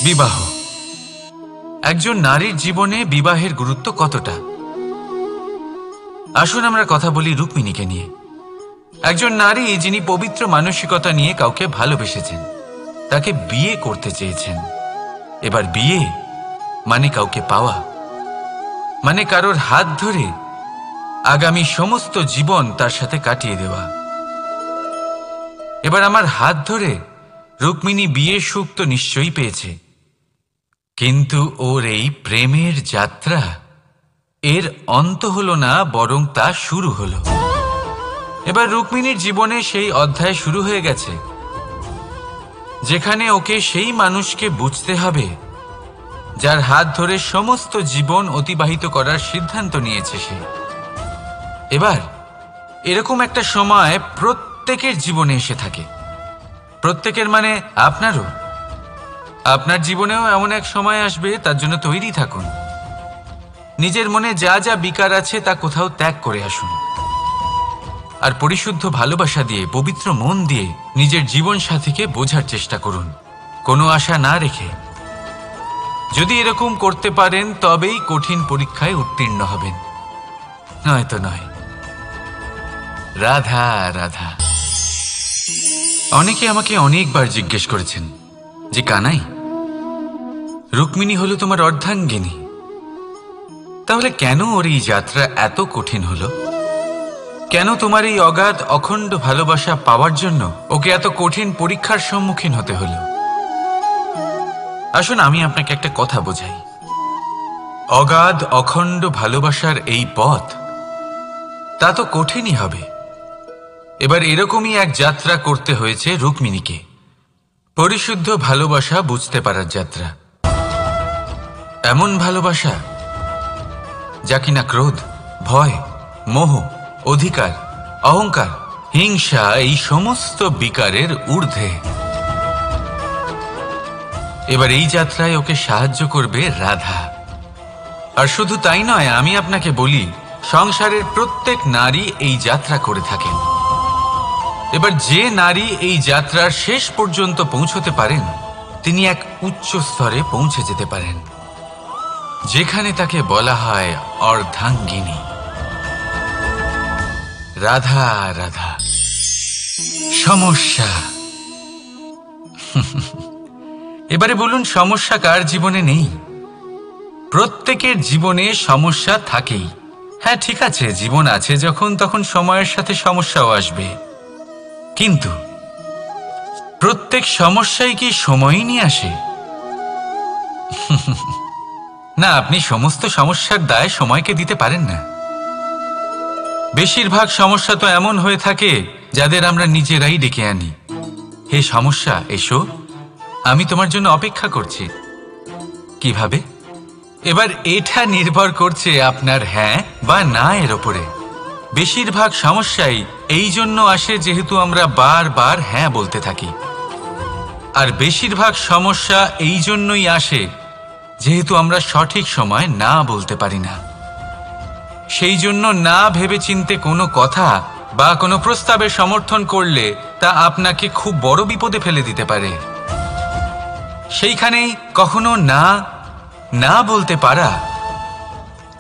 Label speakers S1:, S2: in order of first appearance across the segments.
S1: বিবাহ। একজন নারীর জীবনে বিবাহের গুরুত্ব কতটা? আসুন আমরা কথা বলি রুক্মিণীকে নিয়ে। একজন নারী যিনি পবিত্র মানসিকতা নিয়ে কাউকে ভালোবেসেছেন, তাকে বিয়ে করতে চেয়েছেন। এবার বিয়ে মানে কাউকে পাওয়া, মানে কারোর হাত ধরে আগামী সমস্ত জীবন তার সাথে কাটিয়ে দেওয়া। এবার আমার হাত ধরে রুক্মিণী বিয়ের সুখ তো নিশ্চয়ই পেয়েছে, কিন্তু ওর এই প্রেমের যাত্রা এর অন্ত হলো না, বরং তা শুরু হলো। এবার রুক্মিণীর জীবনে সেই অধ্যায় শুরু হয়ে গেছে যেখানে ওকে সেই মানুষকে বুঝতে হবে যার হাত ধরে সমস্ত জীবন অতিবাহিত করার সিদ্ধান্ত নিয়েছে সে। এবার এরকম একটা সময় প্রত্যেকের জীবনে এসে থাকে। প্রত্যেকের মানে আপনারও। আপনার জীবনেও এমন এক সময় আসবে, তার জন্য তৈরি থাকুন। নিজের মনে যা যা বিকার আছে তা কোথাও ত্যাগ করে আসুন, আর পরিশুদ্ধ ভালোবাসা দিয়ে, পবিত্র মন দিয়ে নিজের জীবন সাথীকে বোঝার চেষ্টা করুন, কোনো আশা না রেখে। যদি এরকম করতে পারেন তবেই কঠিন পরীক্ষায় উত্তীর্ণ হবেন, নয়তো নয়। রাধা রাধা। অনেকে আমাকে অনেকবার জিজ্ঞেস করেছেন যে কানাই, রুক্মিণী হলো তোমার অর্ধাঙ্গিনী, তাহলে কেন ওর এই যাত্রা এত কঠিন হলো? কেন তোমার এই অগাধ অখণ্ড ভালোবাসা পাওয়ার জন্য ওকে এত কঠিন পরীক্ষার সম্মুখীন হতে হলো? আসুন আমি আপনাকে একটা কথা বোঝাই। অগাধ অখণ্ড ভালোবাসার এই পথ তা তো কঠিনই হবে। এবার এরকমই এক যাত্রা করতে হয়েছে রুক্মিণীকে, পরিশুদ্ধ ভালোবাসা বুঝতে পারার যাত্রা। এমন ভালোবাসা যা কিনা ক্রোধ, ভয়, মোহ, অধিকার, অহংকার, হিংসা এই সমস্ত বিকারের ঊর্ধ্বে। এবার এই যাত্রায় ওকে সাহায্য করবে রাধা। আর শুধু তাই নয়, আমি আপনাকে বলি, সংসারের প্রত্যেক নারী এই যাত্রা করে থাকেন। এবার যে নারী এই যাত্রার শেষ পর্যন্ত পৌঁছতে পারেন, তিনি এক উচ্চ স্তরে পৌঁছে যেতে পারেন, যেখানে তাকে বলা হয় অর্ধাঙ্গিনী। রাধা রাধা। সমস্যা। এবারে বলুন, সমস্যা কার জীবনে নেই? প্রত্যেকের জীবনে সমস্যা থাকেই। হ্যাঁ ঠিক আছে, জীবন আছে যখন, তখন সময়ের সাথে সমস্যাও আসবে, কিন্তু প্রত্যেক সমস্যাই কি সময়ই নিয়ে আসে? না, আপনি সমস্ত সমস্যার দায় সময়কে দিতে পারেন না। বেশিরভাগ সমস্যা তো এমন হয়ে থাকে যাদের আমরা নিজেরাই ডেকে আনি। হে সমস্যা, এসো, আমি তোমার জন্য অপেক্ষা করছি। কিভাবে? এবার এটা নির্ভর করছে আপনার হ্যাঁ বা না এর ওপরে। বেশিরভাগ সমস্যাই এই জন্য আসে যেহেতু আমরা বারবার হ্যাঁ বলতে থাকি, আর বেশিরভাগ সমস্যা এই জন্যই আসে যেহেতু আমরা সঠিক সময় না বলতে পারি না। সেই জন্য না ভেবে চিন্তে কোনো কথা বা কোনো প্রস্তাবের সমর্থন করলে তা আপনাকে খুব বড় বিপদে ফেলে দিতে পারে। সেইখানেই কখনো না না বলতে পারা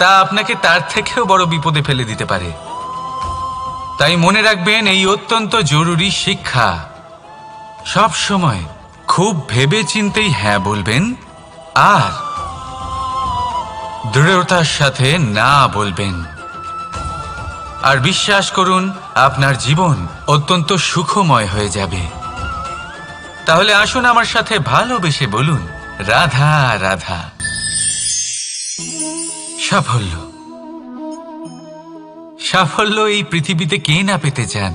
S1: তা আপনাকে তার থেকেও বড় বিপদে ফেলে দিতে পারে। তাই মনে রাখবেন এই অত্যন্ত জরুরি শিক্ষা, সব সময় খুব ভেবে চিন্তেই হ্যাঁ বলবেন আর দৃঢ়তার সাথে না বলবেন। আর বিশ্বাস করুন, আপনার জীবন অত্যন্ত সুখময় হয়ে যাবে। তাহলে আসুন আমার সাথে ভালোবেসে বলুন, রাধা রাধা। সাফল্য। সাফল্য এই পৃথিবীতে কে না পেতে চান?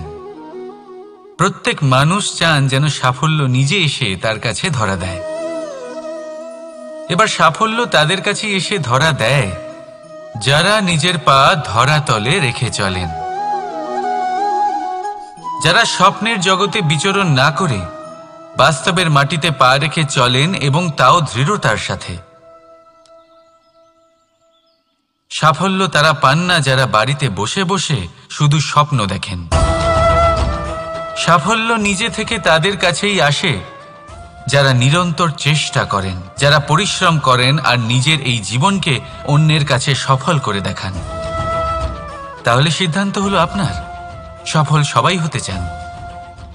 S1: প্রত্যেক মানুষ চান যেন সাফল্য নিজে এসে তার কাছে ধরা দেয়। এবার সাফল্য তাদের কাছে এসে ধরা দেয় যারা নিজের পা ধরাতলে রেখে চলেন, যারা স্বপ্নের জগতে বিচরণ না করে বাস্তবের মাটিতে পা রেখে চলেন এবং তাও দৃঢ়তার সাথে। সাফল্য তারা পান না যারা বাড়িতে বসে বসে শুধু স্বপ্ন দেখেন। সাফল্য নিজে থেকে তাদের কাছেই আসে যারা নিরন্তর চেষ্টা করেন, যারা পরিশ্রম করেন আর নিজের এই জীবনকে অন্যের কাছে সফল করে দেখান। তাহলে সিদ্ধান্ত হলো আপনার। সফল সবাই হতে চান,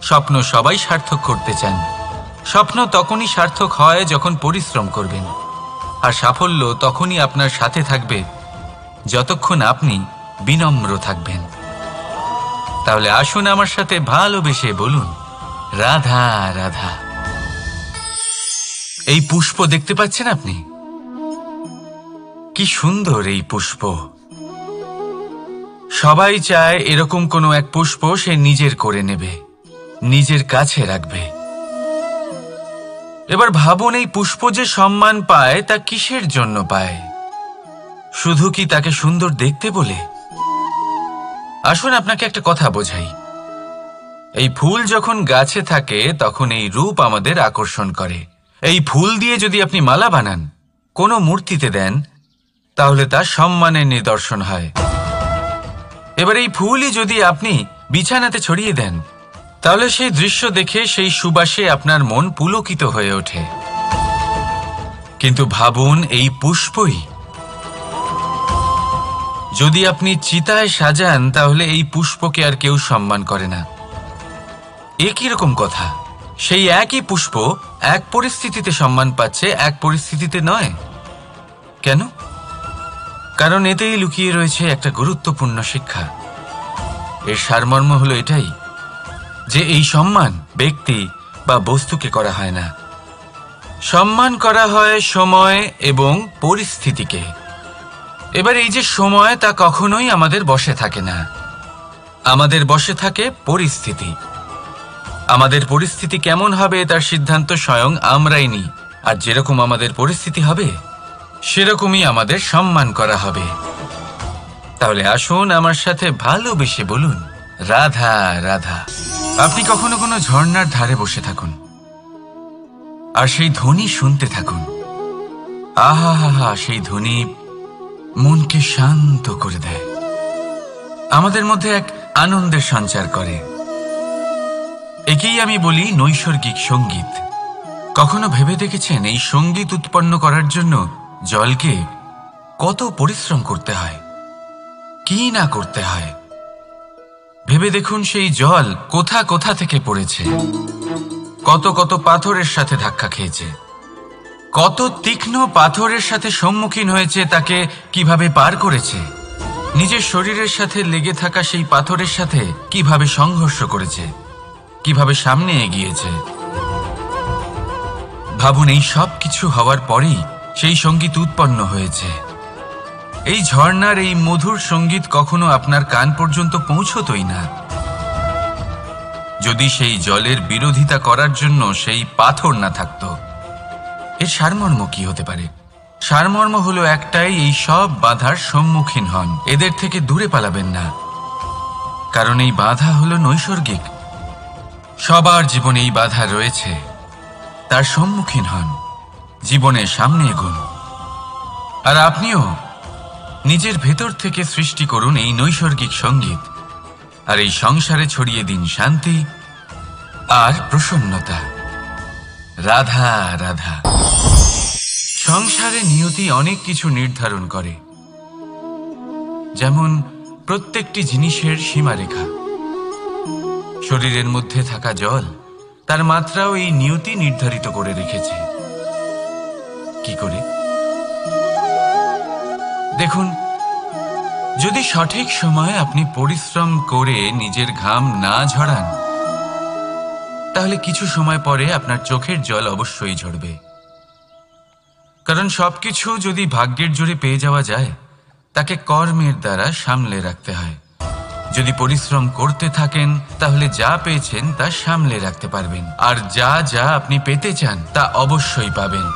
S1: স্বপ্ন সবাই সার্থক করতে চান। স্বপ্ন তখনই সার্থক হয় যখন পরিশ্রম করবেন, আর সাফল্য তখনই আপনার সাথে থাকবে যতক্ষণ আপনি বিনম্র থাকবেন। তাহলে আসুন আমার সাথে ভালোবেসে বলুন, রাধা রাধা। এই পুষ্প দেখতে পাচ্ছেন আপনি? কি সুন্দর এই পুষ্প। সবাই চায় এরকম কোনো এক পুষ্প সে নিজের করে নেবে, নিজের কাছে রাখবে। এবার ভাবুন, এই পুষ্প যে সম্মান পায় তা কিসের জন্য পায়? শুধু কি তাকে সুন্দর দেখতে বলে? আসুন আপনাকে একটা কথা বোঝাই। এই ফুল যখন গাছে থাকে তখন এই রূপ আমাদের আকর্ষণ করে। এই ফুল দিয়ে যদি আপনি মালা বানান, কোনো মূর্তিতে দেন, তাহলে তা সম্মানের নিদর্শন হয়। এবার এই ফুলই যদি আপনি বিছানাতে ছড়িয়ে দেন, তাহলে সেই দৃশ্য দেখে সেই সুবাসে আপনার মন পুলকিত হয়ে ওঠে। কিন্তু ভাবুন, এই পুষ্পই যদি আপনি চিতায় সাজান, তাহলে এই পুষ্পকে আর কেউ সম্মান করে না। এ কিরকম কথা? সেই একই পুষ্প এক পরিস্থিতিতে সম্মান পাচ্ছে, এক পরিস্থিতিতে নয়। কেন? কারণ এতেই লুকিয়ে রয়েছে একটা গুরুত্বপূর্ণ শিক্ষা। এর সারমর্ম হলো এটাই যে এই সম্মান ব্যক্তি বা বস্তুকে করা হয় না, সম্মান করা হয় সময় এবং পরিস্থিতিকে। এবার এই যে সময়, তা কখনোই আমাদের বশে থাকে না। আমাদের বশে থাকে পরিস্থিতি। আমাদের পরিস্থিতি কেমন হবে তার সিদ্ধান্ত স্বয়ং আমরাই নিই। আর যেরকম আমাদের পরিস্থিতি হবে সেরকমই আমাদের সম্মান করা হবে। তাহলে আসুন আমার সাথে ভালোবেসে বলুন, রাধা রাধা। আপনি কখনো কোনো ঝর্ণার ধারে বসে থাকুন আর সেই ধ্বনি শুনতে থাকুন। আহা হা হা, সেই ধ্বনি মনকে শান্ত করে দেয়, আমাদের মধ্যে এক আনন্দের সঞ্চার করে। একেই আমি বলি নৈসর্গিক সঙ্গীত। কখনো ভেবে দেখেছেন এই সঙ্গীত উৎপন্ন করার জন্য জলকে কত পরিশ্রম করতে হয়, কি না করতে হয়? ভেবে দেখুন, সেই জল কোথা কোথা থেকে পড়েছে, কত কত পাথরের সাথে ধাক্কা খেয়েছে, কত তীক্ষ্ণ পাথরের সাথে সম্মুখীন হয়েছে, তাকে কিভাবে পার করেছে, নিজের শরীরের সাথে লেগে থাকা সেই পাথরের সাথে কিভাবে সংঘর্ষ করেছে, কিভাবে সামনে এগিয়েছে। ভাবুন, এই সব কিছু হওয়ার পরেই সেই সঙ্গীত উৎপন্ন হয়েছে। এই ঝর্ণার এই মধুর সঙ্গীত কখনো আপনার কান পর্যন্ত পৌঁছতই না যদি সেই জলের বিরোধিতা করার জন্য সেই পাথর না থাকত। এর সারমর্ম কি হতে পারে? সারমর্ম হলো একটাই, এই সব বাধার সম্মুখীন হন, এদের থেকে দূরে পালাবেন না। কারণ এই বাধা হলো নৈসর্গিক। সবার জীবনে এই বাধা রয়েছে, তার সম্মুখীন হন, জীবনের সামনে এগোন। আর আপনিও নিজের ভেতর থেকে সৃষ্টি করুন এই নৈসর্গিক সঙ্গীত, আর এই সংসারে ছড়িয়ে দিন শান্তি আর প্রসন্নতা। রাধা রাধা। সংসারে নিয়তি অনেক কিছু নির্ধারণ করে, যেমন প্রত্যেকটি জিনিসের সীমারেখা। শরীরের মধ্যে থাকা জল, তার মাত্রাও এই নিয়তি নির্ধারিত করে রেখেছে। কি করে? দেখুন, যদি সঠিক সময়ে আপনি পরিশ্রম করে নিজের ঘাম না ঝরান, তাহলে কিছু সময় পরে আপনার চোখের জল অবশ্যই ঝরবে। কারণ সবকিছু যদি ভাগ্যের জোরে পেয়ে যাওয়া যায়, তাকে কর্মের দ্বারা সামলে রাখতে হয়। যদি পরিশ্রম করতে থাকেন, তাহলে যা পেয়েছেন তা সামলে রাখতে পারবেন, আর যা যা আপনি পেতে চান তা অবশ্যই পাবেন।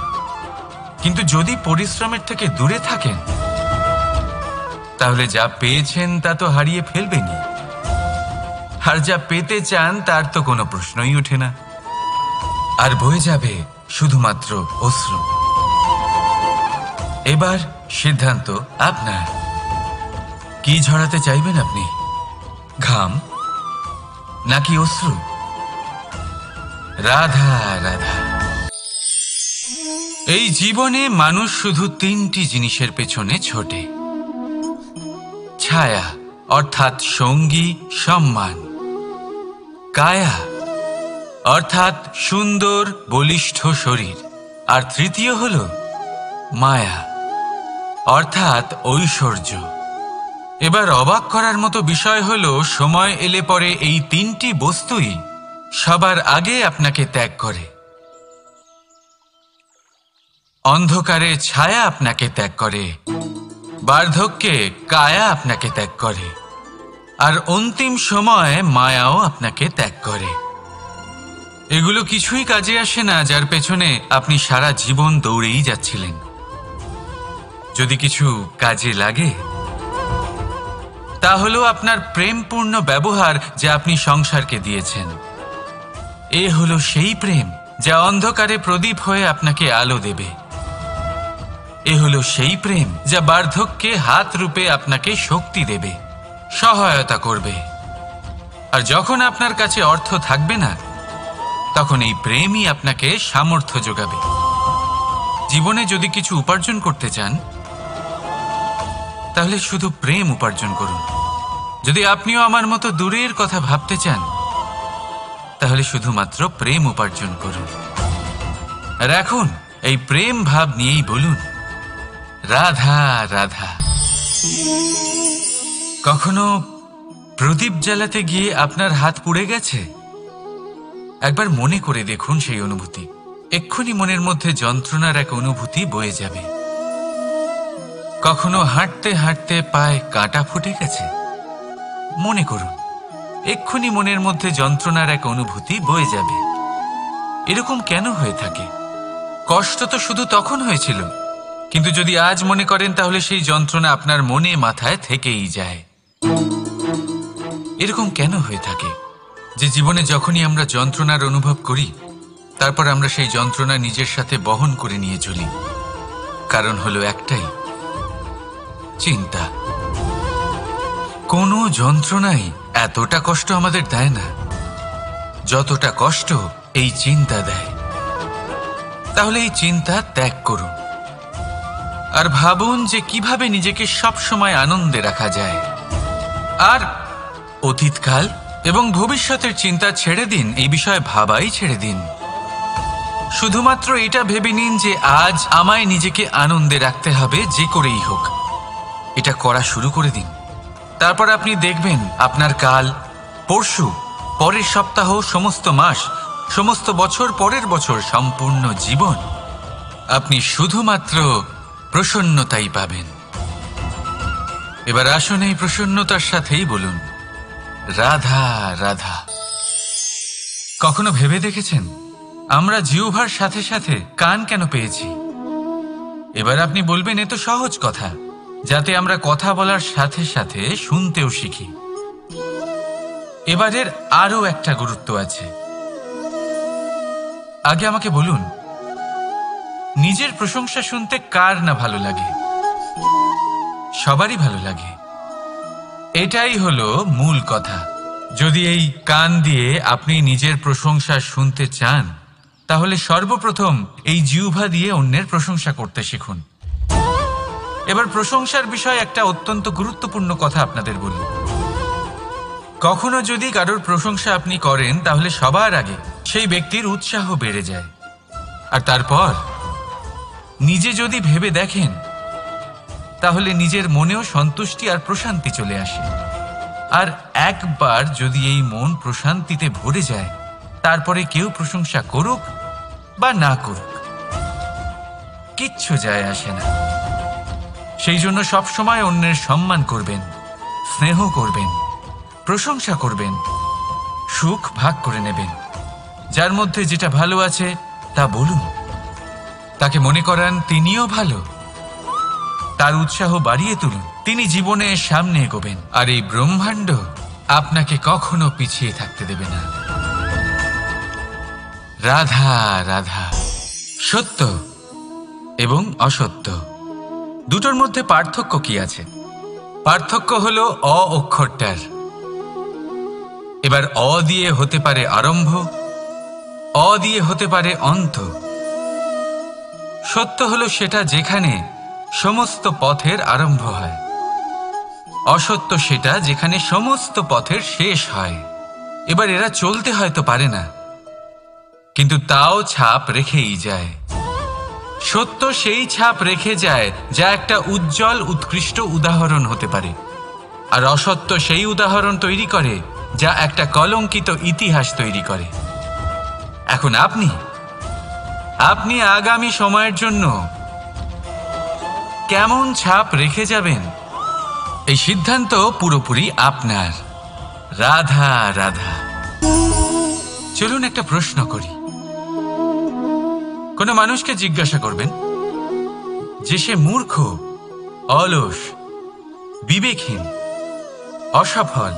S1: কিন্তু যদি পরিশ্রমের থেকে দূরে থাকেন, তাহলে যা পেয়েছেন তা তো হারিয়ে ফেলবেনই, আর যা পেতে চান তার তো কোনো প্রশ্নই ওঠে না, আর বয়ে যাবে শুধুমাত্র অশ্রু। এবার সিদ্ধান্ত আপনার। কি ঝরাতে চাইবেন আপনি? ঘাম নাকি অশ্রু? রাধা রাধা। এই জীবনে মানুষ শুধু তিনটি জিনিসের পেছনে ছোটে: ছায়া অর্থাৎ সঙ্গী সম্মান, কায়া অর্থাৎ সুন্দর বলিষ্ঠ শরীর, আর তৃতীয় হল মায়া অর্থাৎ ঐশ্বর্য। এবার অবাক করার মতো বিষয় হলো, সময় এলে পরে এই তিনটি বস্তুই সবার আগে আপনাকে ত্যাগ করে। অন্ধকারে ছায়া আপনাকে ত্যাগ করে, বার্ধক্যে কায়া আপনাকে ত্যাগ করে, আর অন্তিম সময়ে মায়াও আপনাকে ত্যাগ করে। এগুলো কিছুই কাজে আসে না যার পেছনে আপনি সারা জীবন দৌড়েই যাচ্ছিলেন। যদি কিছু কাজে লাগে তা হলো আপনার প্রেমপূর্ণ ব্যবহার যা আপনি সংসারকে দিয়েছেন। এ হলো সেই প্রেম যা অন্ধকারে প্রদীপ হয়ে আপনাকে আলো দেবে। এ হলো সেই প্রেম যা বার্ধক্যে হাত রূপে আপনাকে শক্তি দেবে, সহায়তা করবে। আর যখন আপনার কাছে অর্থ থাকবে না, তখন এই প্রেমই আপনাকে সামর্থ্য যোগাবে। জীবনে যদি কিছু উপার্জন করতে চান তাহলে শুধু প্রেম উপার্জন করুন। যদি আপনিও আমার মতো দূরের কথা ভাবতে চান তাহলে শুধুমাত্র প্রেম উপার্জন করুন। আর এখন এই প্রেম ভাব নিয়েই বলুন, রাধা রাধা। কখনো প্রদীপ জ্বালাতে গিয়ে আপনার হাত পুড়ে গেছে? একবার মনে করে দেখুন সেই অনুভূতি। এক্ষুনি মনের মধ্যে যন্ত্রণার এক অনুভূতি বয়ে যাবে। কখনো হাঁটতে হাঁটতে পায়ে কাঁটা ফুটে গেছে? মনে করুন, এক্ষুনি মনের মধ্যে যন্ত্রণার এক অনুভূতি বয়ে যাবে। এরকম কেন হয়ে থাকে? কষ্ট তো শুধু তখন হয়েছিল, কিন্তু যদি আজ মনে করেন তাহলে সেই যন্ত্রণা আপনার মনে মাথায় থেকেই যায়। এরকম কেন হয়ে থাকে যে জীবনে যখনই আমরা যন্ত্রণার অনুভব করি তারপর আমরা সেই যন্ত্রণা নিজের সাথে বহন করে নিয়ে চলি? কারণ হলো একটাই, চিন্তা। কোনো যন্ত্রণাই এতটা কষ্ট আমাদের দেয় না যতটা কষ্ট এই চিন্তা দেয়। তাহলে এই চিন্তা ত্যাগ করুন আর ভাবুন যে কিভাবে নিজেকে সবসময় আনন্দে রাখা যায়। আর অতীতকাল এবং ভবিষ্যতের চিন্তা ছেড়ে দিন, এই বিষয়ে ভাবাই ছেড়ে দিন। শুধুমাত্র এটা ভেবে নিন যে আজ আমায় নিজেকে আনন্দে রাখতে হবে যে করেই হোক। এটা করা শুরু করে দিন। তারপর আপনি দেখবেন আপনার কাল, পরশু, পরের সপ্তাহ, সমস্ত মাস, সমস্ত বছর, পরের বছর, সম্পূর্ণ জীবন আপনি শুধুমাত্র প্রসন্নতাই পাবেন। এবার আসুন এই প্রসন্নতার সাথেই বলুন, রাধা রাধা। কখনো ভেবে দেখেছেন আমরা জিহ্বার সাথে সাথে কান কেন পেয়েছি? এবার আপনি বলবেন, এ তো সহজ কথা, যাতে আমরা কথা বলার সাথে সাথে শুনতেও শিখি। এবারের আরো একটা গুরুত্ব আছে। আগে আমাকে বলুন, নিজের প্রশংসা শুনতে কার না ভালো লাগে? সবারই ভালো লাগে। এটাই হলো মূল কথা। যদি এই কান দিয়ে আপনি নিজের প্রশংসা শুনতে চান তাহলে সর্বপ্রথম এই জিহ্বা দিয়ে অন্যের প্রশংসা করতে শিখুন। এবার প্রশংসার বিষয়ে একটা অত্যন্ত গুরুত্বপূর্ণ কথা আপনাদের বলি। কখনো যদি কারোর প্রশংসা আপনি করেন তাহলে সবার আগে সেই ব্যক্তির উৎসাহ বেড়ে যায়। আর তারপর নিজে যদি ভেবে দেখেন তাহলে নিজের মনেও সন্তুষ্টি আর প্রশান্তি চলে আসে। আর একবার যদি এই মন প্রশান্তিতে ভরে যায় তারপরে কেউ প্রশংসা করুক বা না করুক কিচ্ছু যায় আসে না। সেই জন্য সবসময় অন্যের সম্মান করবেন, স্নেহ করবেন, প্রশংসা করবেন, সুখ ভাগ করে নেবেন। যার মধ্যে যেটা ভালো আছে তা বলুন, তাকে মনে করান তিনিও ভালো, তার উৎসাহ বাড়িয়ে তুলুন। তিনি জীবনে সামনে এগোবেন আর এই ব্রহ্মাণ্ড আপনাকে কখনো পিছিয়ে থাকতে দেবে না। রাধা রাধা। সত্য এবং অসত্য দুটোর মধ্যে পার্থক্য কি আছে? পার্থক্য হলো অ অক্ষরটার। এবার অ দিয়ে হতে পারে আরম্ভ, অ দিয়ে হতে পারে অন্ত, সত্য হলো সেটা যেখানে সমস্ত পথের আরম্ভ হয়, অসত্য সেটা যেখানে সমস্ত পথের শেষ হয়। এবার এরা চলতে হয়তো পারে না, কিন্তু তাও ছাপ রেখেই যায়। সত্য সেই ছাপ রেখে যায় যা একটা উজ্জ্বল উৎকৃষ্ট উদাহরণ হতে পারে, আর অসত্য সেই উদাহরণ তৈরি করে যা একটা কলঙ্কিত ইতিহাস তৈরি করে। এখন আপনি আগামী সময়ের জন্য কেমন ছাপ রেখে যাবেন, এই সিদ্ধান্ত পুরোপুরি আপনার। রাধা রাধা। চলুন একটা প্রশ্ন করি। কোনো মানুষকে জিজ্ঞাসা করবেন যে সে মূর্খ, অলস, বিবেকহীন, অসফল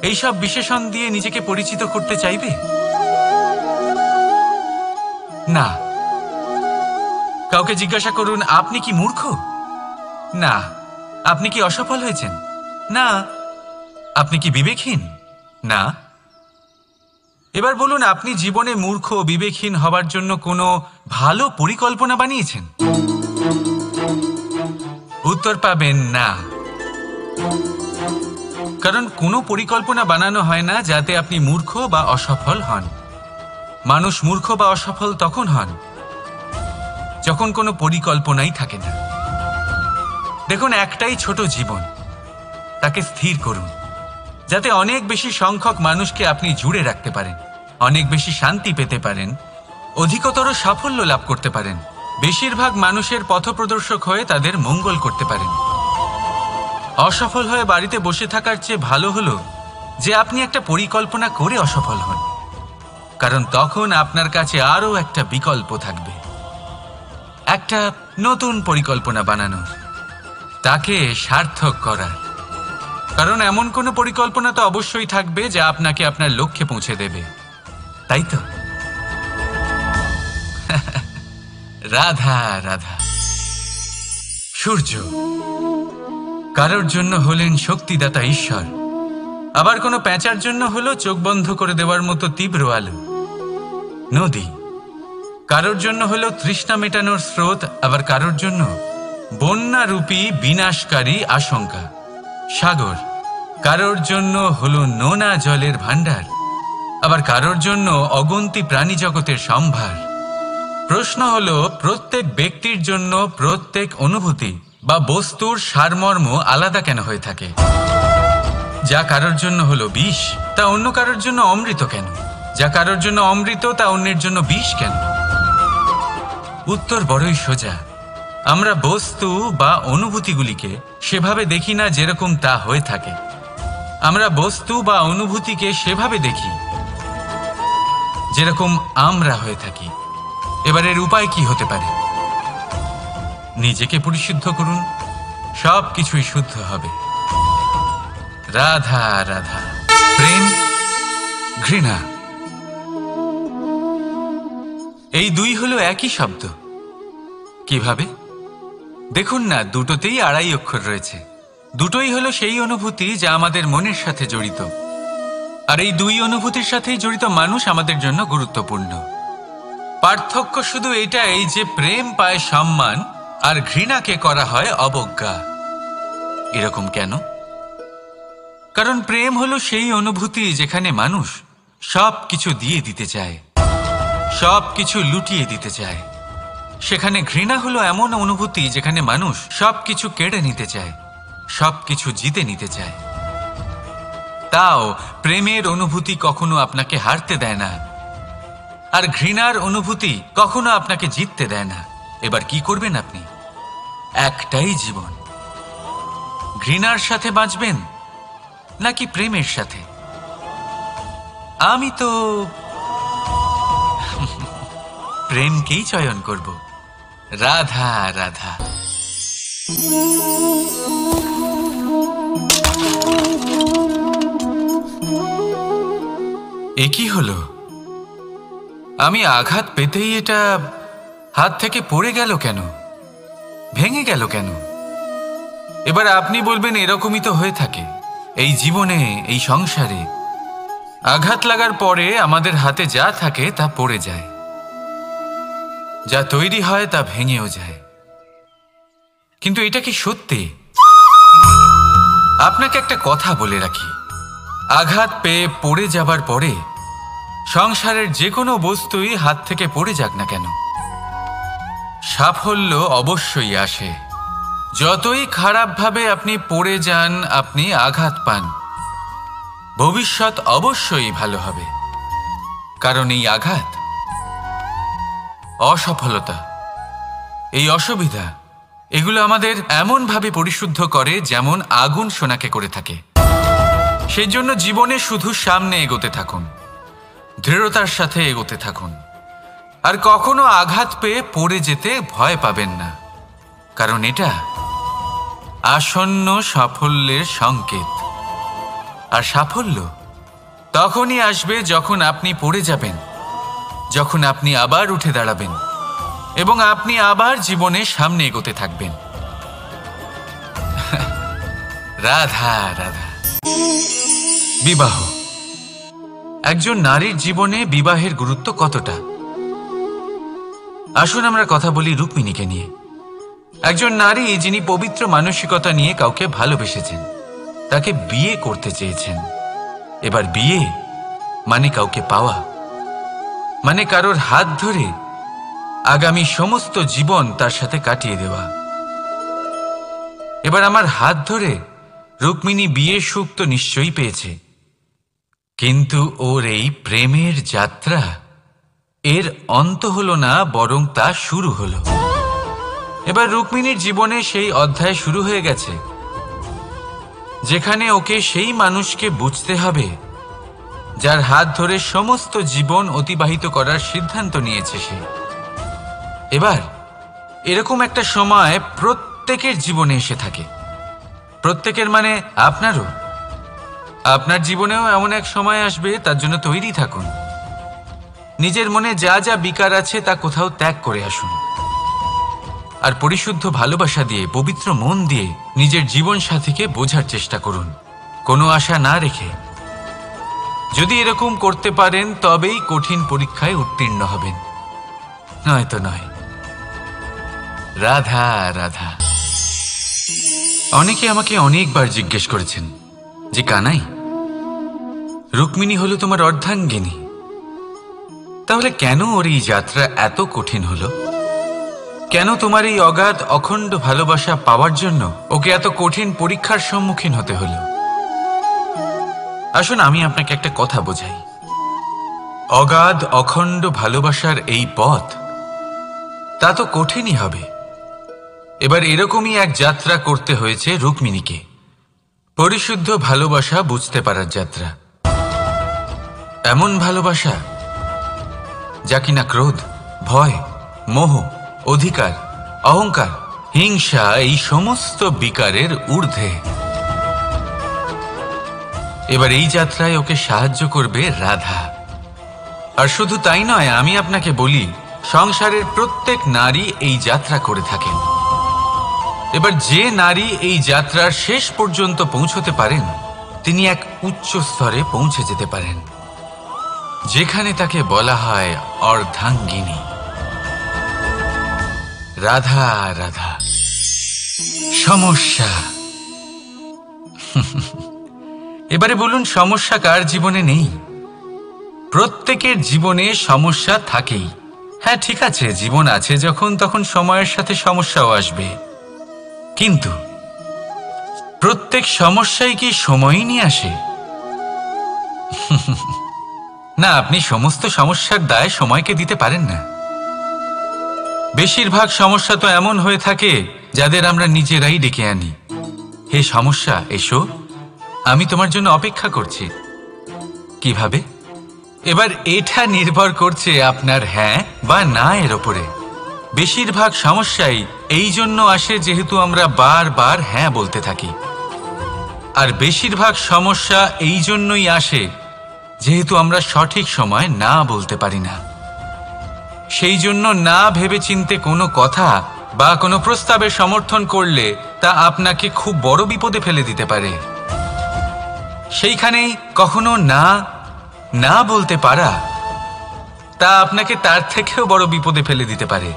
S1: এইসব বিশেষণ দিয়ে নিজেকে পরিচিত করতে চাইবে? না। কাউকে জিজ্ঞাসা করুন আপনি কি মূর্খ? না। আপনি কি অসফল হয়েছেন? না। আপনি কি বিবেকহীন? না। এবার বলুন আপনি জীবনে মূর্খ ও বিবেকহীন হবার জন্য কোনো ভালো পরিকল্পনা বানিয়েছেন? উত্তর পাবেন না। কারণ কোনো পরিকল্পনা বানানো হয় না যাতে আপনি মূর্খ বা অসফল হন। মানুষ মূর্খ বা অসফল তখন হন যখন কোনো পরিকল্পনাই থাকে না। দেখুন, একটাই ছোট জীবন, তাকে স্থির করুন যাতে অনেক বেশি সংখ্যক মানুষকে আপনি জুড়ে রাখতে পারেন, অনেক বেশি শান্তি পেতে পারেন, অধিকতর সাফল্য লাভ করতে পারেন, বেশিরভাগ মানুষের পথপ্রদর্শক হয়ে তাদের মঙ্গল করতে পারেন। অসফল হয়ে বাড়িতে বসে থাকার চেয়ে ভালো হলো যে আপনি একটা পরিকল্পনা করে অসফল হন, কারণ তখন আপনার কাছে আরও একটা বিকল্প থাকবে, একটা নতুন পরিকল্পনা বানানোর, তাকে সার্থক করার। কারণ এমন কোনো পরিকল্পনা তো অবশ্যই থাকবে যা আপনাকে আপনার লক্ষ্যে পৌঁছে দেবে, তাই তো? রাধা রাধা। সূর্য কারোর জন্য হলেন শক্তিদাতা ঈশ্বর, আবার কোনো প্যাঁচার জন্য হলো চোখ বন্ধ করে দেওয়ার মতো তীব্র আলো। নদী কারোর জন্য হলো তৃষ্ণা মেটানোর স্রোত, আবার কারোর জন্য বন্যারূপী বিনাশকারী আশঙ্কা। সাগর কারোর জন্য হলো নোনা জলের ভাণ্ডার, আবার কারোর জন্য অগন্তি প্রাণী জগতের সম্ভার। প্রশ্ন হলো প্রত্যেক ব্যক্তির জন্য প্রত্যেক অনুভূতি বা বস্তুর সারমর্ম আলাদা কেন হয়ে থাকে? যা কারোর জন্য হলো বিষ তা অন্য কারোর জন্য অমৃত কেন? যা কারোর জন্য অমৃত তা অন্যের জন্য বিষ কেন? উত্তর বড়ই সোজা। আমরা বস্তু বা অনুভূতিগুলিকে সেভাবে দেখি না যেরকম তা হয়ে থাকে। আমরা বস্তু বা অনুভূতিকে সেভাবে দেখি যেরকম আমরা হয়ে থাকি। এবার এর উপায় কি হতে পারে? নিজেকে পরিশুদ্ধ করুন, সব কিছুই শুদ্ধ হবে। রাধা রাধা। প্রেম, ঘৃণা, এই দুই হলো একই শব্দ। কিভাবে? দেখুন না, দুটোতেই আড়াই অক্ষর রয়েছে। দুটোই হলো সেই অনুভূতি যা আমাদের মনের সাথে জড়িত, আর এই দুই অনুভূতির সাথেই জড়িত মানুষ আমাদের জন্য গুরুত্বপূর্ণ। পার্থক্য শুধু এটাই যে প্রেম পায় সম্মান আর ঘৃণাকে করা হয় অবজ্ঞা। এরকম কেন? কারণ প্রেম হলো সেই অনুভূতি যেখানে মানুষ সব কিছু দিয়ে দিতে চায়, সব কিছু লুটিয়ে দিতে চায়। সেখানে ঘৃণা হলো এমন অনুভূতি যেখানে মানুষ সব কিছু কেড়ে নিতে চায়, সব কিছু জিতে নিতে চায়। তাও প্রেমের অনুভূতি কখনো আপনাকে হারতে দেয় না, আর ঘৃণার অনুভূতি কখনো আপনাকে জিততে দেয় না। এবার কি করবেন আপনি? একটাই জীবন, ঘৃণার সাথে বাঁচবেন নাকি প্রেমের সাথে? আমি তো প্রেমকেই চয়ন করব। রাধা রাধা। এ কি হলো? আমি আঘাত পেতেই এটা হাত থেকে পড়ে গেল কেন? ভেঙে গেল কেন? এবার আপনি বলবেন এরকমই তো হয়ে থাকে এই জীবনে, এই সংসারে। আঘাত লাগার পরে আমাদের হাতে যা থাকে তা পড়ে যায়। যা তৈরি হয় তা ভেঙেও যায়। কিন্তু এটা কি সত্যি? আপনাকে একটা কথা বলে রাখি, আঘাত পেয়ে পড়ে যাবার পরে সংসারের যে কোনো বস্তুই হাত থেকে পড়ে যাক না কেন, সাফল্য অবশ্যই আসে। যতই খারাপভাবে আপনি পড়ে যান, আপনি আঘাত পান, ভবিষ্যৎ অবশ্যই ভালো হবে। কারণ এই আঘাত, অসফলতা, এই অসুবিধা, এগুলো আমাদের এমনভাবে পরিশুদ্ধ করে যেমন আগুন সোনাকে করে থাকে। সেই জন্য জীবনে শুধু সামনে এগোতে থাকুন, দৃঢ়তার সাথে এগোতে থাকুন, আর কখনো আঘাত পেয়ে পড়ে যেতে ভয় পাবেন না। কারণ এটা আসন্ন সাফল্যের সংকেত। আর সাফল্য তখনই আসবে যখন আপনি পড়ে যাবেন, যখন আপনি আবার উঠে দাঁড়াবেন এবং আপনি আবার জীবনে সামনে এগোতে থাকবেন। রাধা রাধা। বিবাহ। একজন নারীর জীবনে বিবাহের গুরুত্ব কতটা? আসুন আমরা কথা বলি রুক্মিণীকে নিয়ে। একজন নারী যিনি পবিত্র মানসিকতা নিয়ে কাউকে ভালোবেসেছেন, তাকে বিয়ে করতে চেয়েছেন। এবার বিয়ে মানে কাউকে পাওয়া, মানে কারোর হাত ধরে আগামী সমস্ত জীবন তার সাথে কাটিয়ে দেওয়া। এবার আমার হাত ধরে রুক্মিণী বিয়ের সুখ তো নিশ্চয়ই পেয়েছে, কিন্তু ওর এই প্রেমের যাত্রা, এর অন্ত হলো না, বরং তা শুরু হলো। এবার রুক্মিণীর জীবনে সেই অধ্যায় শুরু হয়ে গেছে যেখানে ওকে সেই মানুষকে বুঝতে হবে যার হাত ধরে সমস্ত জীবন অতিবাহিত করার সিদ্ধান্ত নিয়েছে সে। এবার এরকম একটা সময় প্রত্যেকের জীবনে এসে থাকে। প্রত্যেকের মানে আপনারও। আপনার জীবনেও এমন এক সময় আসবে, তার জন্য তৈরি থাকুন। নিজের মনে যা যা বিকার আছে তা কোথাও ত্যাগ করে আসুন, আর পরিশুদ্ধ ভালোবাসা দিয়ে, পবিত্র মন দিয়ে নিজের জীবন সাথীকে বোঝার চেষ্টা করুন, কোনো আশা না রেখে। যদি এরকম করতে পারেন তবেই কঠিন পরীক্ষায় উত্তীর্ণ হবেন, নয়তো নয়। রাধা রাধা। অনেকে আমাকে অনেকবার জিজ্ঞেস করেছেন যে কানাই, রুক্মিণী হলো তোমার অর্ধাঙ্গিনী, তাহলে কেন ওর এই যাত্রা এত কঠিন হলো? কেন তোমার এই অগাধ অখণ্ড ভালোবাসা পাওয়ার জন্য ওকে এত কঠিন পরীক্ষার সম্মুখীন হতে হলো? আসুন আমি আপনাকে একটা কথা বোঝাই। অগাধ অখণ্ড ভালোবাসার এই পথ, তা তো কঠিনই হবে। এবার এরকমই এক যাত্রা করতে হয়েছে রুক্মিণীকে, পরিশুদ্ধ ভালোবাসা বুঝতে পারার যাত্রা। এমন ভালোবাসা যা কিনা ক্রোধ, ভয়, মোহ, অধিকার, অহংকার, হিংসা, এই সমস্ত বিকারের ঊর্ধ্বে। এবার এই যাত্রায় ওকে সাহায্য করবে রাধা। আর শুধু তাই নয়, আমি আপনাকে বলি, সংসারের প্রত্যেক নারী এই যাত্রা করে থাকেন। এবার যে নারী এই যাত্রার শেষ পর্যন্ত পৌঁছতে পারেন, তিনি এক উচ্চ স্তরে পৌঁছে যেতে পারেন, যেখানে তাকে বলা হয় অর্ধাঙ্গিনী। রাধা রাধা। সমস্যা। এবারে বলুন, সমস্যা কার জীবনে নেই? প্রত্যেকের জীবনে সমস্যা থাকেই। হ্যাঁ ঠিক আছে, জীবন আছে যখন, তখন সময়ের সাথে সমস্যাও আসবে। কিন্তু প্রত্যেক সমস্যাই কি সময়ই নিয়ে আসে? না, আপনি সমস্ত সমস্যার দায় সময়কে দিতে পারেন না। বেশিরভাগ সমস্যা তো এমন হয়ে থাকে যাদের আমরা নিজেরাই ডেকে আনি। হে সমস্যা, এসো, আমি তোমার জন্য অপেক্ষা করছি। কিভাবে? এবার এটা নির্ভর করছে আপনার হ্যাঁ বা না এর ওপরে। বেশিরভাগ সমস্যাই এই জন্য আসে যেহেতু আমরা বারবার হ্যাঁ বলতে থাকি, আর বেশিরভাগ সমস্যা এই জন্যই আসে যেহেতু আমরা সঠিক সময় না বলতে পারি না। সেই জন্য না ভেবেচিন্তে কোনো কথা বা কোনো প্রস্তাবের সমর্থন করলে তা আপনাকে খুব বড় বিপদে ফেলে দিতে পারে। সেইখানেই কখনো না না বলতে পারা, তা আপনাকে তার থেকেও বড় বিপদে ফেলে দিতে পারে।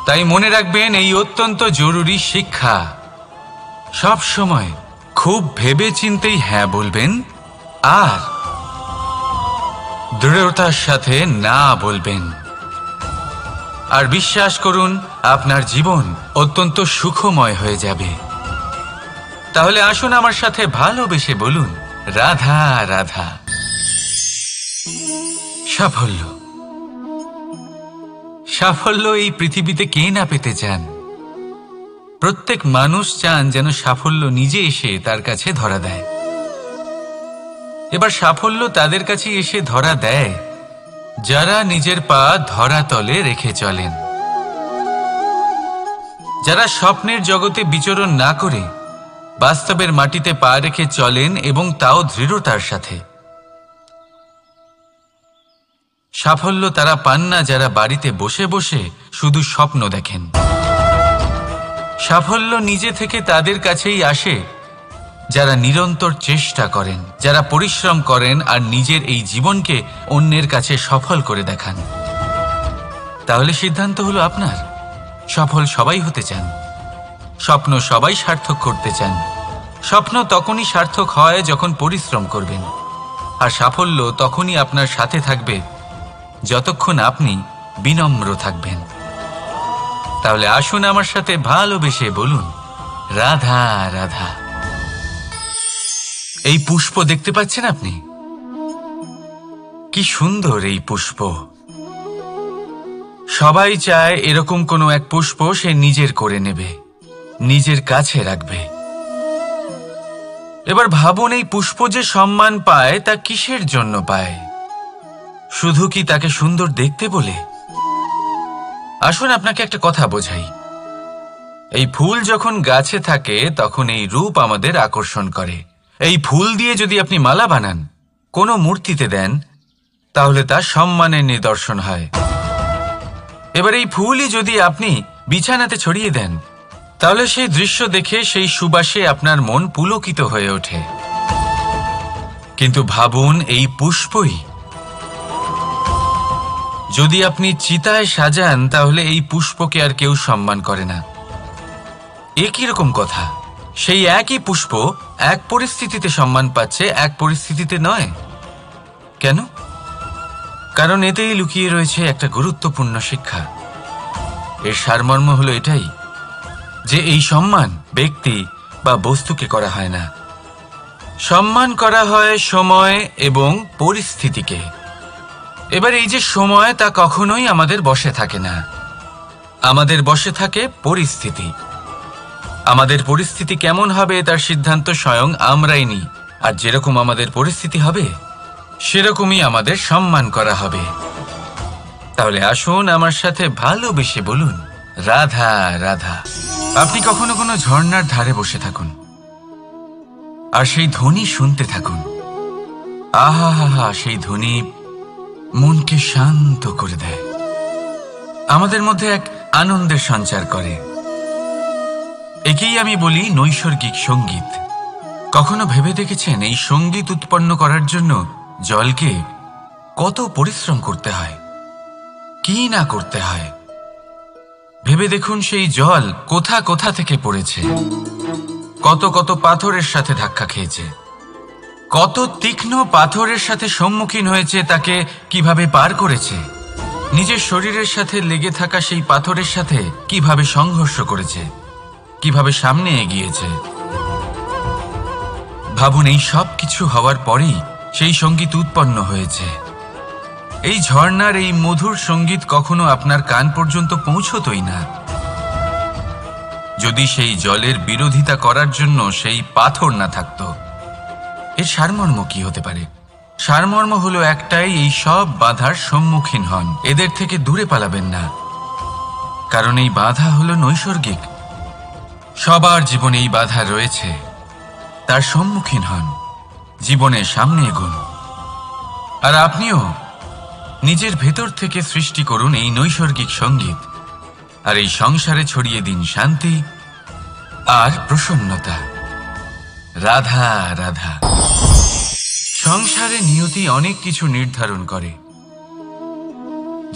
S1: তাই মনে রাখবেন, এই অত্যন্ত জরুরি শিক্ষা। সব সময় খুব ভেবে চিন্তেই হ্যাঁ বলবেন আর দৃঢ়তার সাথে না বলবেন। আর বিশ্বাস করুন, আপনার জীবন অত্যন্ত সুখময় হয়ে যাবে। তাহলে আসুন আমার সাথে ভালোবেসে বলুন, রাধা রাধা। সাফল্য, সাফল্য এই পৃথিবীতে কে না পেতে চান? প্রত্যেক মানুষ চান যেন সাফল্য নিজে এসে তার কাছে ধরা দেয়। এবার সাফল্য তাদের কাছে এসে ধরা দেয় যারা নিজের পা ধরাতলে রেখে চলেন, যারা স্বপ্নের জগতে বিচরণ না করে বাস্তবের মাটিতে পা রেখে চলেন এবং তাও দৃঢ়তার সাথে। সাফল্য তারা পান না যারা বাড়িতে বসে বসে শুধু স্বপ্ন দেখেন। সাফল্য নিজে থেকে তাদের কাছেই আসে যারা নিরন্তর চেষ্টা করেন, যারা পরিশ্রম করেন আর নিজের এই জীবনকে অন্যের কাছে সফল করে দেখান। তাহলে সিদ্ধান্ত হলো আপনার। সফল সবাই হতে চান, স্বপ্ন সবাই সার্থক করতে চান। স্বপ্ন তখনই সার্থক হয় যখন পরিশ্রম করবেন, আর সাফল্য তখনই আপনার সাথে থাকবে যতক্ষণ আপনি বিনম্র থাকবেন। তাহলে আসুন আমার সাথে ভালোবেসে বলুন, রাধা রাধা। এই পুষ্প দেখতে পাচ্ছেন আপনি? কি সুন্দর এই পুষ্প। সবাই চায় এরকম কোনো এক পুষ্প সে নিজের করে নেবে, নিজের কাছে রাখবে। এবার ভাবুন, এই পুষ্প যে সম্মান পায় তা কিসের জন্য পায়? শুধু কি তাকে সুন্দর দেখতে বলে? আসুন আপনাকে একটা কথা বোঝাই। এই ফুল যখন গাছে থাকে তখন এই রূপ আমাদের আকর্ষণ করে। এই ফুল দিয়ে যদি আপনি মালা বানান, কোনো মূর্তিতে দেন, তাহলে তা সম্মানের নিদর্শন হয়। এবার এই ফুলই যদি আপনি বিছানাতে ছড়িয়ে দেন, তাহলে সেই দৃশ্য দেখে সেই সুবাসে আপনার মন পুলকিত হয়ে ওঠে। কিন্তু ভাবুন, এই পুষ্পই যদি আপনি চিতায় সাজান, তাহলে এই পুষ্পকে আর কেউ সম্মান করে না। একই রকম কথা, সেই একই পুষ্প এক পরিস্থিতিতে সম্মান পাচ্ছে, এক পরিস্থিতিতে নয়। কেন? কারণ এতেই লুকিয়ে রয়েছে একটা গুরুত্বপূর্ণ শিক্ষা। এর সারমর্ম হলো এটাই যে এই সম্মান ব্যক্তি বা বস্তুকে করা হয় না, সম্মান করা হয় সময় এবং পরিস্থিতিকে। এবার এই যে সময়, তা কখনোই আমাদের বশে থাকে না। আমাদের বশে থাকে পরিস্থিতি। আমাদের পরিস্থিতি কেমন হবে তার সিদ্ধান্ত স্বয়ং আমরাই নিই। আর যেরকম আমাদের পরিস্থিতি হবে সেরকমই আমাদের সম্মান করা হবে। তাহলে আসুন আমার সাথে ভালোবেসে বলুন, রাধা রাধা। আপনি কখনো কোনো ঝর্ণার ধারে বসে থাকুন আর সেই ধ্বনি শুনতে থাকুন। আহা হা হা, সেই ধ্বনি মনকে শান্ত করে দেয়, আমাদের মধ্যে এক আনন্দের সঞ্চার করে। একেই আমি বলি নৈসর্গিক সঙ্গীত। কখনো ভেবে দেখেছেন এই সঙ্গীত উৎপন্ন করার জন্য জলকে কত পরিশ্রম করতে হয়, কি না করতে হয়? ভেবে দেখুন, সেই জল কোথা কোথা থেকে পড়েছে, কত কত পাথরের সাথে ধাক্কা খেয়েছে, কত তীক্ষ্ণ পাথরের সাথে সম্মুখীন হয়েছে, তাকে কিভাবে পার করেছে, নিজের শরীরের সাথে লেগে থাকা সেই পাথরের সাথে কিভাবে সংঘর্ষ করেছে, কিভাবে সামনে এগিয়েছে। ভাবুন, এই সব কিছু হওয়ার পরেই সেই সঙ্গীত উৎপন্ন হয়েছে। এই ঝর্ণার এই মধুর সঙ্গীত কখনো আপনার কান পর্যন্ত পৌঁছতই না যদি সেই জলের বিরোধিতা করার জন্য সেই পাথর না থাকতো। এর সারমর্ম কি হতে পারে? সারমর্ম হলো একটাই, এই সব বাধার সম্মুখীন হন, এদের থেকে দূরে পালাবেন না। কারণ এই বাধা হলো নৈসর্গিক, সবার জীবনে এই বাধা রয়েছে। তার সম্মুখীন হন, জীবনের সামনে এগোন। আর আপনিও নিজের ভেতর থেকে সৃষ্টি করুন এই নৈসর্গিক সঙ্গীত, আর এই সংসারে ছড়িয়ে দিন শান্তি আর প্রসন্নতা। রাধা রাধা। সংসারে নিয়তি অনেক কিছু নির্ধারণ করে,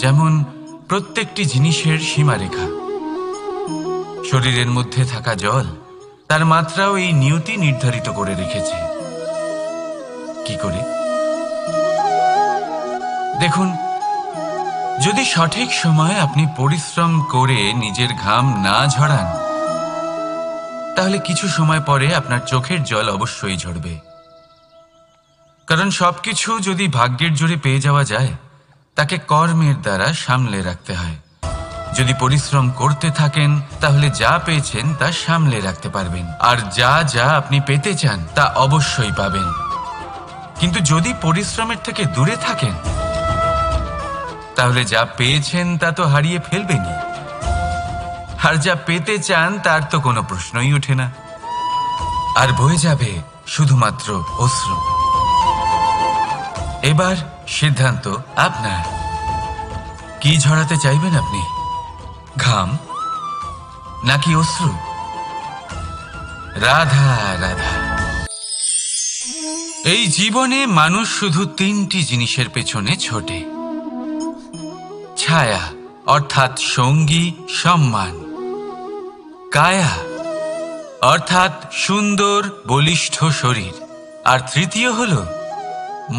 S1: যেমন প্রত্যেকটি জিনিসের সীমারেখা। শরীরের মধ্যে থাকা জল তার মাত্রাও এই নিয়তি নির্ধারিত করে রেখেছে। কি করে? দেখুন, যদি সঠিক সময়ে আপনি পরিশ্রম করে নিজের ঘাম না ঝরান, তাহলে কিছু সময় পরে আপনার চোখের জল অবশ্যই ঝরবে। কারণ সবকিছু যদি ভাগ্যের জোরে পেয়ে যাওয়া যায়, তাকে কর্মের দ্বারা সামলে রাখতে হয়। যদি পরিশ্রম করতে থাকেন, তাহলে যা পেয়েছেন তা সামলে রাখতে পারবেন, আর যা যা আপনি পেতে চান তা অবশ্যই পাবেন। কিন্তু যদি পরিশ্রমের থেকে দূরে থাকেন, তাহলে যা পেয়েছেন তা তো হারিয়ে ফেলবেনই, আর যা পেতে চান তার তো কোনো প্রশ্নই ওঠে না, আর বয়ে যাবে শুধুমাত্র অশ্রু। এবার সিদ্ধান্ত আপনার। কি ঝরাতে চাইবেন আপনি? ঘাম নাকি অশ্রু? রাধা রাধা। এই জীবনে মানুষ শুধু তিনটি জিনিসের পেছনে ছোটে: ছায়া অর্থাৎ সঙ্গী সম্মান, কায়া অর্থাৎ সুন্দর বলিষ্ঠ শরীর, আর তৃতীয় হল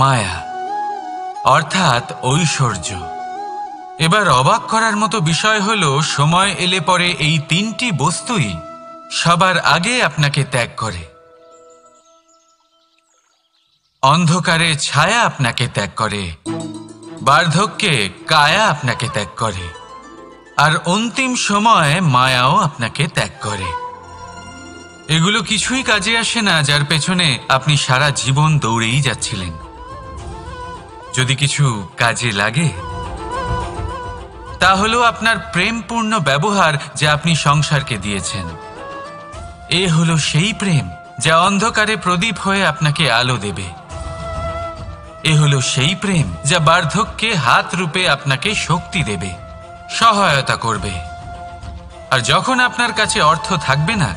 S1: মায়া অর্থাৎ ঐশ্বর্য। এবার অবাক করার মতো বিষয় হলো, সময় এলে পরে এই তিনটি বস্তুই সবার আগে আপনাকে ত্যাগ করে। অন্ধকারে ছায়া আপনাকে ত্যাগ করে, বার্ধক্যে কায়া আপনাকে ত্যাগ করে, আর অন্তিম সময়ে মায়াও আপনাকে ত্যাগ করে। এগুলো কিছুই কাজে আসে না যার পেছনে আপনি সারা জীবন দৌড়েই যাচ্ছিলেন। যদি কিছু কাজে লাগে, তা হলো আপনার প্রেমপূর্ণ ব্যবহার যা আপনি সংসারকে দিয়েছেন। এ হলো সেই প্রেম যা অন্ধকারে প্রদীপ হয়ে আপনাকে আলো দেবে। এ হলো সেই প্রেম যা বার্ধক্যে হাত রূপে আপনাকে শক্তি দেবে, সহায়তা করবে। আর যখন আপনার কাছে অর্থ থাকবে না,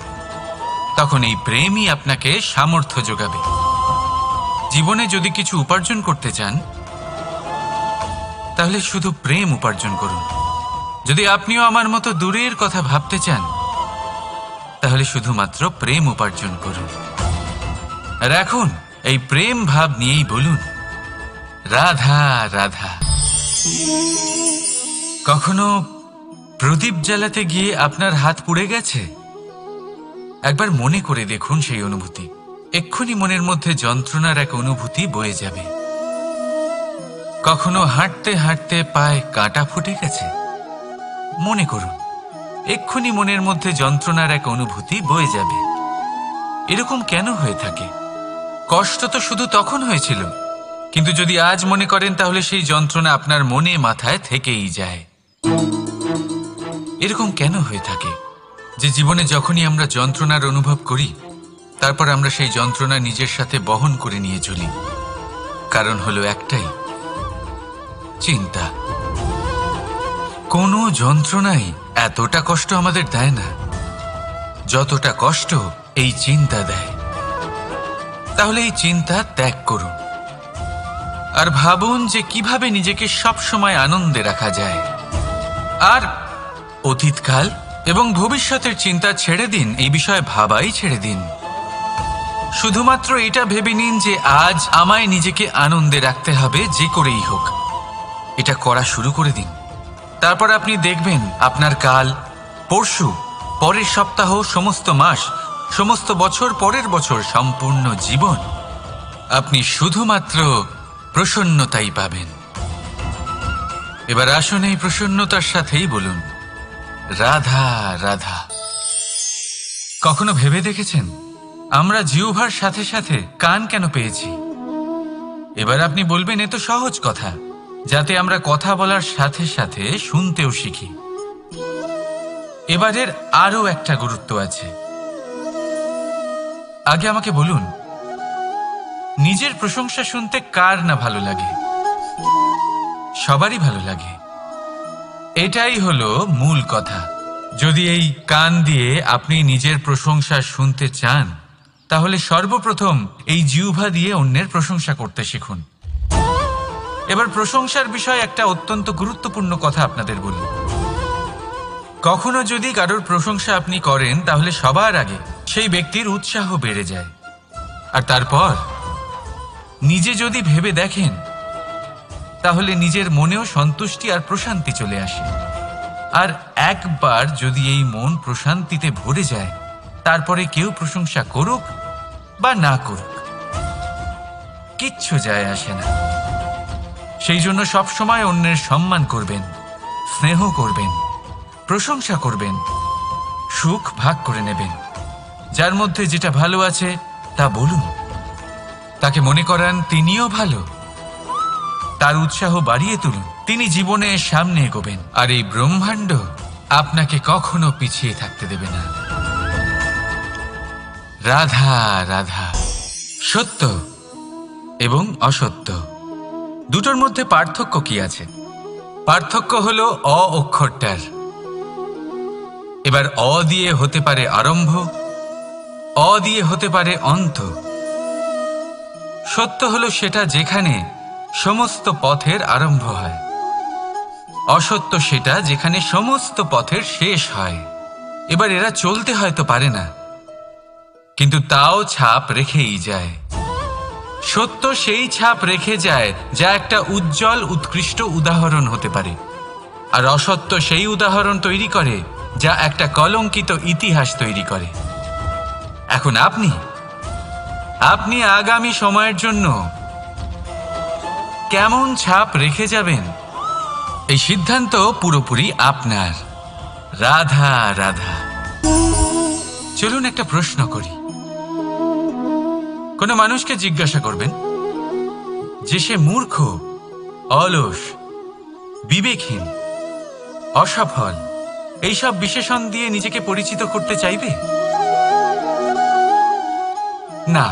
S1: তখন এই প্রেমই আপনাকে সামর্থ্য যোগাবে। জীবনে যদি কিছু উপার্জন করতে চান, তাহলে শুধু প্রেম উপার্জন করুন। যদি আপনিও আমার মতো দূরের কথা ভাবতে চান, তাহলে শুধুমাত্র প্রেম উপার্জন করুন। আর এখন এই প্রেম ভাব নিয়েই বলুন, রাধা রাধা। কখনো প্রদীপ জ্বালাতে গিয়ে আপনার হাত পুড়ে গেছে? একবার মনে করে দেখুন সেই অনুভূতি। এক্ষুনি মনের মধ্যে যন্ত্রণার এক অনুভূতি বয়ে যাবে। কখনো হাঁটতে হাঁটতে পায়ে কাঁটা ফুটে গেছে? মনে করুন, এক্ষুনি মনের মধ্যে যন্ত্রণার এক অনুভূতি বয়ে যাবে। এরকম কেন হয়ে থাকে? কষ্ট তো শুধু তখন হয়েছিল, কিন্তু যদি আজ মনে করেন, তাহলে সেই যন্ত্রণা আপনার মনে মাথায় থেকেই যায়। এরকম কেন হয়ে থাকে যে জীবনে যখনই আমরা যন্ত্রণার অনুভব করি, তারপর আমরা সেই যন্ত্রণা নিজের সাথে বহন করে নিয়ে চলি? কারণ হলো একটাই, চিন্তা। কোনো যন্ত্রণাই এতটা কষ্ট আমাদের দেয় না যতটা কষ্ট এই চিন্তা দেয়। তাহলে এই চিন্তা ত্যাগ করুন, আর ভাবুন যে কিভাবে নিজেকে সবসময় আনন্দে রাখা যায়। আর অতীতকাল এবং ভবিষ্যতের চিন্তা ছেড়ে দিন, এই বিষয়ে ভাবাই ছেড়ে দিন। শুধুমাত্র এটা ভেবে নিন যে আজ আমায় নিজেকে আনন্দে রাখতে হবে, যে করেই হোক। এটা করা শুরু করে দিন। তারপর আপনি দেখবেন আপনার কাল, পরশু, পরের সপ্তাহ, সমস্ত মাস, সমস্ত বছর, পরের বছর, সম্পূর্ণ জীবন আপনি শুধুমাত্র প্রসন্নতাই পাবেন। এবার আসুন এই প্রসন্নতার সাথেই বলুন, রাধা রাধা। কখনো ভেবে দেখেছেন আমরা জিহ্বার সাথে সাথে কান কেন পেয়েছি? এবার আপনি বলবেন, এ তো সহজ কথা, যাতে আমরা কথা বলার সাথে সাথে শুনতেও শিখি। এবারের আরো একটা গুরুত্ব আছে। আগে আমাকে বলুন, নিজের প্রশংসা শুনতে কার না ভালো লাগে? সবারই ভালো লাগে। এটাই হলো মূল কথা। যদি এই কান দিয়ে আপনি নিজের প্রশংসা শুনতে চান, তাহলে সর্বপ্রথম এই জিহ্বা দিয়ে অন্যের প্রশংসা করতে শিখুন। এবার প্রশংসার বিষয়ে একটা অত্যন্ত গুরুত্বপূর্ণ কথা আপনাদের বলি। কখনো যদি কারোর প্রশংসা আপনি করেন তাহলে সবার আগে সেই ব্যক্তির উৎসাহ বেড়ে যায়, আর তারপর নিজে যদি ভেবে দেখেন তাহলে নিজের মনেও সন্তুষ্টি আর প্রশান্তি চলে আসে। আর একবার যদি এই মন প্রশান্তিতে ভরে যায়, তারপরে কেউ প্রশংসা করুক বা না করুক কিচ্ছু যায় আসে না। সেই জন্য সবসময় অন্যের সম্মান করবেন, স্নেহ করবেন, প্রশংসা করবেন, সুখ ভাগ করে নেবেন। যার মধ্যে যেটা ভালো আছে তা বলুন, তাকে মনে করান তিনিও ভালো, তার উৎসাহ বাড়িয়ে তুলুন। তিনি জীবনে সামনে এগোবেন, আর এই ব্রহ্মাণ্ড আপনাকে কখনো পিছিয়ে থাকতে দেবে না। রাধা রাধা। সত্য এবং অসত্য দুটোর মধ্যে পার্থক্য কি আছে? পার্থক্য হলো অ অক্ষরটার। এবার অ দিয়ে হতে পারে আরম্ভ, অ দিয়ে হতে পারে অন্ত। সত্য হলো সেটা যেখানে সমস্ত পথের আরম্ভ হয়, অসত্য সেটা যেখানে সমস্ত পথের শেষ হয়। এবার এরা চলতে হয়তো পারে না, কিন্তু তাও ছাপ রেখেই যায়। সত্য সেই ছাপ রেখে যায় যা একটা উজ্জ্বল উৎকৃষ্ট উদাহরণ হতে পারে, আর অসত্য সেই উদাহরণ তৈরি করে যা একটা কলঙ্কিত ইতিহাস তৈরি করে। এখন আপনি আগামী সময়ের জন্য কেমন ছাপ রেখে যাবেন, এই সিদ্ধান্ত পুরোপুরি আপনার। রাধা রাধা। চলুন একটা প্রশ্ন করি। কোনো মানুষকে জিজ্ঞাসা করবেন যে সে মূর্খ, অলস, বিবেকহীন, অসফল এইসব বিশেষণ দিয়ে নিজেকে পরিচিত করতে চাইবে? না।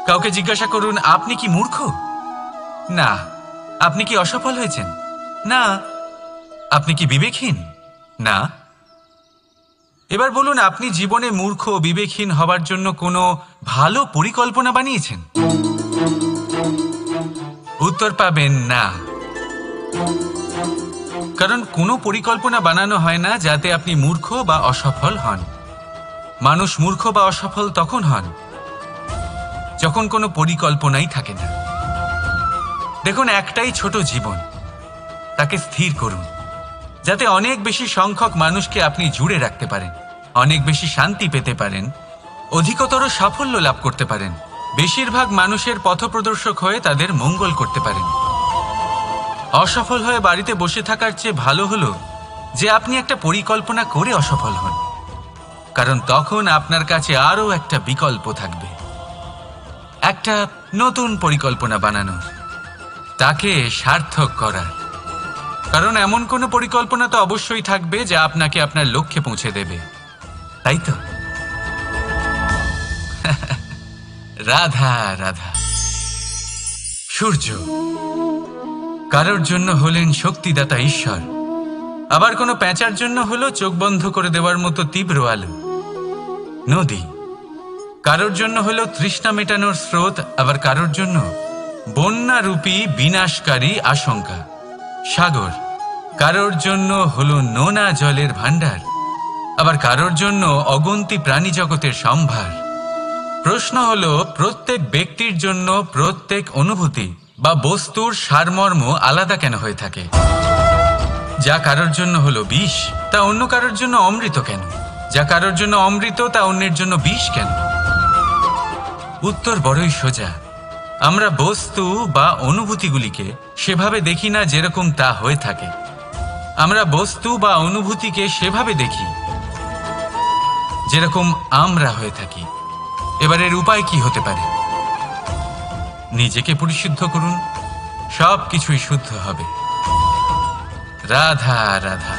S1: কাউকে জিজ্ঞাসা করুন আপনি কি মূর্খ? না। আপনি কি অসফল হয়েছেন? না। আপনি কি বিবেকহীন? না। এবার বলুন আপনি জীবনে মূর্খ ও বিবেকহীন হবার জন্য কোনো ভালো পরিকল্পনা বানিয়েছেন? উত্তর পাবেন না। কারণ কোনো পরিকল্পনা বানানো হয় না যাতে আপনি মূর্খ বা অসফল হন। মানুষ মূর্খ বা অসফল তখন হন যখন কোনো পরিকল্পনাই থাকে না। দেখুন, একটাই ছোট জীবন, তাকে স্থির করুন যাতে অনেক বেশি সংখ্যক মানুষকে আপনি জুড়ে রাখতে পারেন, অনেক বেশি শান্তি পেতে পারেন, অধিকতর সাফল্য লাভ করতে পারেন, বেশিরভাগ মানুষের পথপ্রদর্শক হয়ে তাদের মঙ্গল করতে পারেন। অসফল হয়ে বাড়িতে বসে থাকার চেয়ে ভালো হলো যে আপনি একটা পরিকল্পনা করে অসফল হন, কারণ তখন আপনার কাছে আরও একটা বিকল্প থাকবে, একটা নতুন পরিকল্পনা বানানোর, তাকে সার্থক করার। কারণ এমন কোনো পরিকল্পনা তো অবশ্যই থাকবে যা আপনাকে আপনার লক্ষ্যে পৌঁছে দেবে, তাই তো? রাধা রাধা। সূর্য কারোর জন্য হলেন শক্তিদাতা ঈশ্বর, আবার কোনো প্যাঁচার জন্য হলো চোখ বন্ধ করে দেওয়ার মতো তীব্র আলো। নদী কারোর জন্য হলো তৃষ্ণা মেটানোর স্রোত, আবার কারোর জন্য বন্যারূপী বিনাশকারী আশঙ্কা। সাগর কারোর জন্য হলো নোনা জলের ভাণ্ডার, আবার কারোর জন্য অগন্তি প্রাণী জগতের সম্ভার। প্রশ্ন হলো প্রত্যেক ব্যক্তির জন্য প্রত্যেক অনুভূতি বা বস্তুর সারমর্ম আলাদা কেন হয়ে থাকে? যা কারোর জন্য হলো বিষ তা অন্য কারোর জন্য অমৃত কেন? যা কারোর জন্য অমৃত তা অন্যের জন্য বিষ কেন? উত্তর বড়ই সোজা। আমরা বস্তু বা অনুভূতিগুলিকে সেভাবে দেখি না যেরকম তা হয়ে থাকে। আমরা বস্তু বা অনুভূতিকে সেভাবে দেখি যেরকম আমরা হয়ে থাকি। এবার এর উপায় কি হতে পারে? নিজেকে পরিশুদ্ধ করুন, সব কিছুই শুদ্ধ হবে। রাধা রাধা।